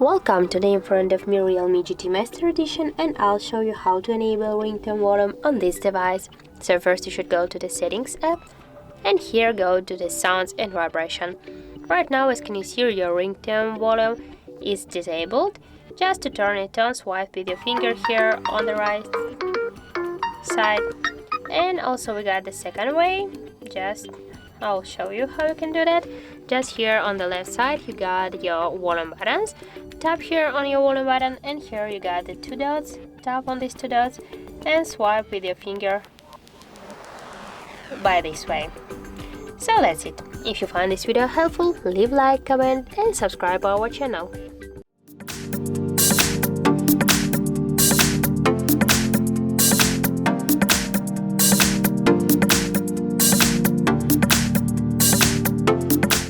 Welcome, today in front of me Realme GT Master Edition, and I'll show you how to enable ringtone volume on this device. So first you should go to the settings app and here go to the sounds and vibration. Right now, as can you see, your ringtone volume is disabled. Just to turn it on, swipe with your finger here on the right side. And also we got the second way. I'll show you how you can do that. Just here on the left side you got your volume buttons. Tap here on your volume button and here you got the two dots. Tap on these two dots and swipe with your finger by this way. So that's it. If you find this video helpful, leave a like, comment and subscribe our channel.